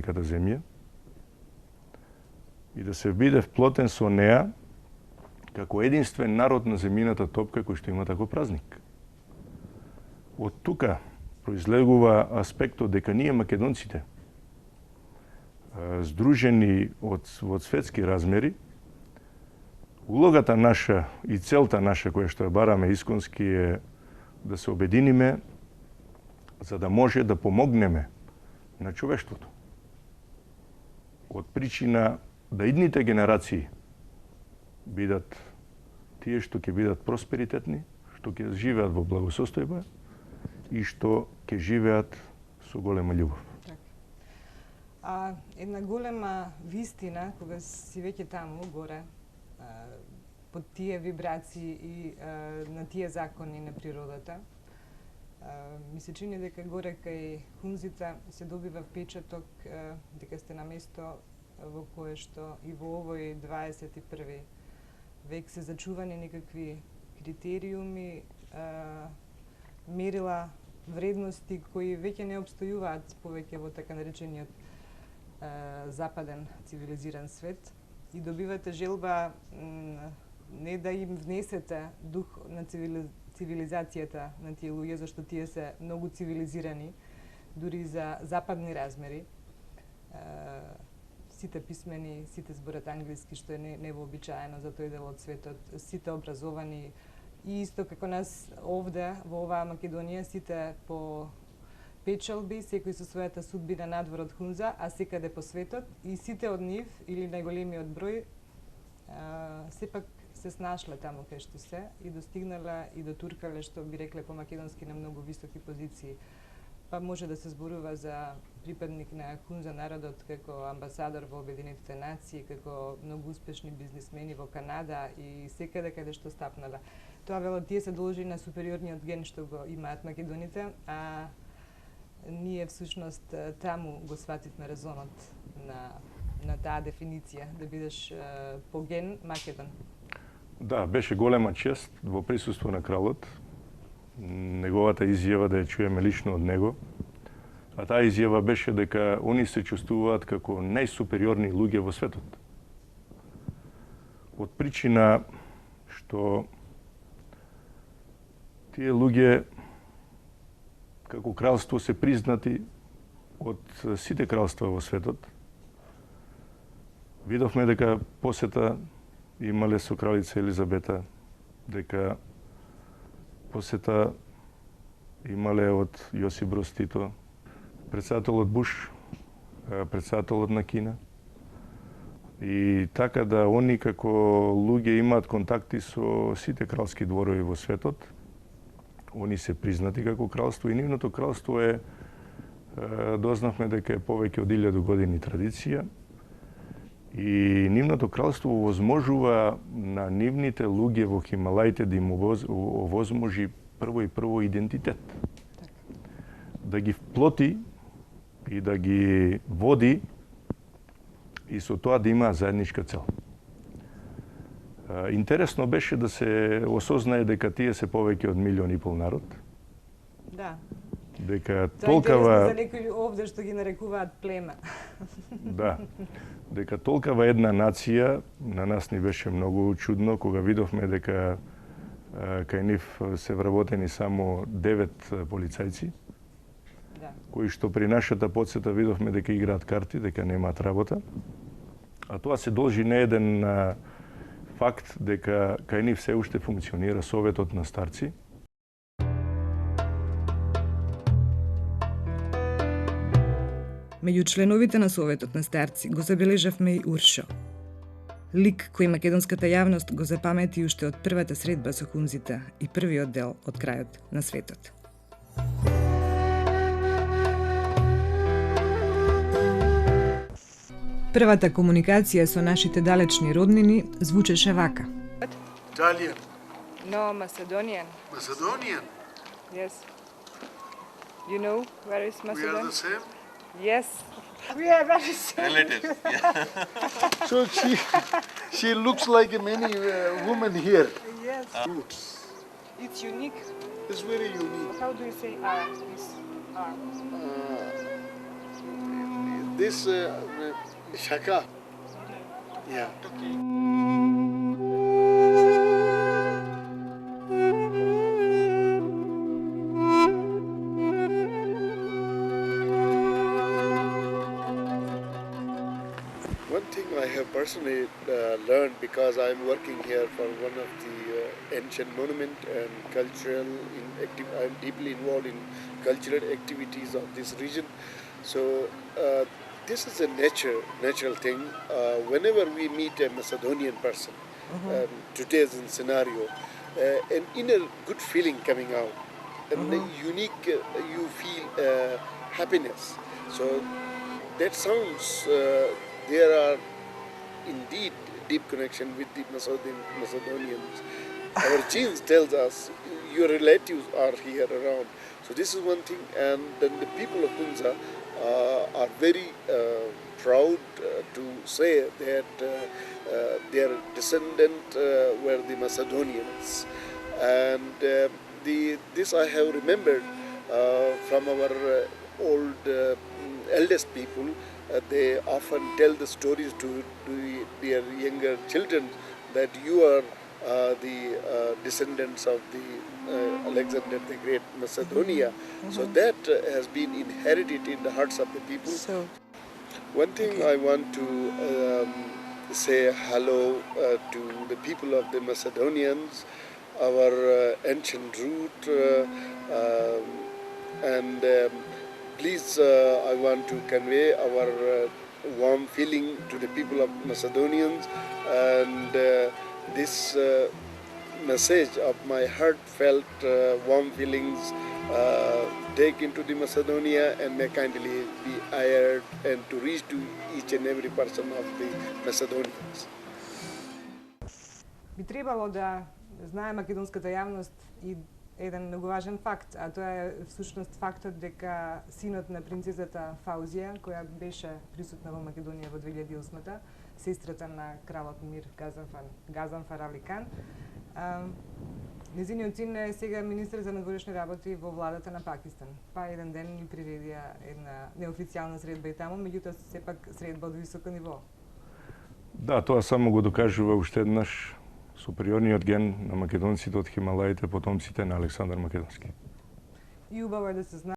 мајката земја и да се биде вплотен со неа како единствен народ на земјината топка кој што има тако празник. Од тука произлегува аспектот дека ние македонците, здружени во светски размери, улогата наша и целта наша која што ја бараме исконски е да се обединиме за да може да помогнеме на човештвото. Од причина да идните генерации бидат тие што ќе бидат просперитетни, што ќе живеат во благосостојба и што ќе живеат со голема љубов. Една голема вистина, кога си веќе таму, горе, под тие вибрации и на тие закони на природата, ми се чини дека горе кај Хунзица се добива впечаток дека сте на место во кое што и во овој 21 век се зачувани некакви критериуми, мерила, вредности кои веќе не обстојуваат повеќе во така наречениот западен цивилизиран свет и добивате желба не да им внесете дух на цивилизацијата на тие луѓе, зашто тие се многу цивилизирани, дури за западни размери. Сите писмени, сите зборат англиски, што е невообичаено за тој дел од светот, сите образовани и исто како нас овде во оваа Македонија, сите по печалби, секој со својата судбина надвор од Хунза, а секаде по светот и сите од нив, или најголемиот број, сепак се снашле таму кај што се и достигнале и дотуркале, што би рекле по македонски, на многу високи позиции. Па може да се зборува за припадник на Хунза народот како амбасадор во Обединетите нации, како многу успешни бизнисмени во Канада и секаде каде што стапнале. Тоа вело тие се должи на супериорниот ген што го имаат македоните, а ние всушност таму го свативме резонот на таа дефиниција, да бидеш по ген Македон. Да, беше голема чест во присуство на кралот, неговата изјава да ја чуеме лично од него, а таа изјава беше дека они се чувствуваат како најсупериорни луѓе во светот. Од причина што тие луѓе како кралство се признати од сите кралства во светот. Видовме дека посета имале со кралица Елизабета, дека посета имале од Јосип Броз Тито, претседателот Буш, претседателот на Кина. И така да они како луѓе имаат контакти со сите кралски дворови во светот. Они се признати како кралство и нивното кралство е, дознавме дека е повеќе од 1000 години традиција. И нивното кралство овозможува на нивните луѓе во Хималаите да им овозможи прво идентитет. Да ги вплоти и да ги води и со тоа да има заедничка цел. Интересно беше да се осознае дека тие се повеќе од 1,5 милион народ. Да. Дека толкова за некои овде што ги нарекуваат племе. Да. Дека толкова една нација, на нас ни беше многу чудно кога видовме дека кај нив се вработени само 9 полицајци, да, кои што при нашата подсета видовме дека играат карти, дека немаат работа. А тоа се должи на еден факт дека кај нив се уште функционира Советот на старци. Меѓу членовите на Советот на старци го забележавме и Уршо. Лик кој македонската јавност го запамети уште од првата средба со Хунзите и првиот дел од крајот на светот. Првата комуникација со нашите далечни роднини звучеше вака. Italian. No, Macedonian. Macedonian. Yes. You know where is Macedonia? We are the same. Yes. We are very same. Relatives. Yeah. So she looks like many women here. Yes. Roots. It's unique. It's very unique. How do you say R? This R. this shaka. Yeah. One thing I have personally learned, because I'm working here for one of the ancient monument and cultural I'm deeply involved in cultural activities of this region. So this is a natural thing. Whenever we meet a Macedonian person, today's scenario, an inner good feeling coming out, and the unique, you feel happiness. So that sounds, there are indeed deep connection with the Macedonians. Our genes tells us your relatives are here around. So this is one thing, and then the people of Hunza are very proud to say that their descendant were the Macedonians, and this I have remembered from our old eldest people. They often tell the stories to their younger children that you are the descendants of the Alexander the Great Macedonia. So that has been inherited in the hearts of the people. So, One thing I want to say hello to the people of the Macedonians, our ancient root, and please, I want to convey our warm feeling to the people of Macedonians, and this message of my heartfelt warm feelings take into the Macedonia, and may kindly be aired and to reach to each and every person of the Macedonians. би требало да знае македонската јавност и еден многу важен факт, а тоа е всушност фактот дека синот на принцезата Фаузија, која беше присутна во Македонија во 2008-та, сестрата на кралот Мир Газанфар Али Кан, незиниот син е сега министер за надворешни работи во владата на Пакистан. Па еден ден ни приредија една неофицијална средба и таму, меѓутоа сепак средба од високо ниво. Да, тоа само го докажува уште еднаш супериорниот ген на македонците од Хималаите, потомците на Александар Македонски. И убаво е да се знае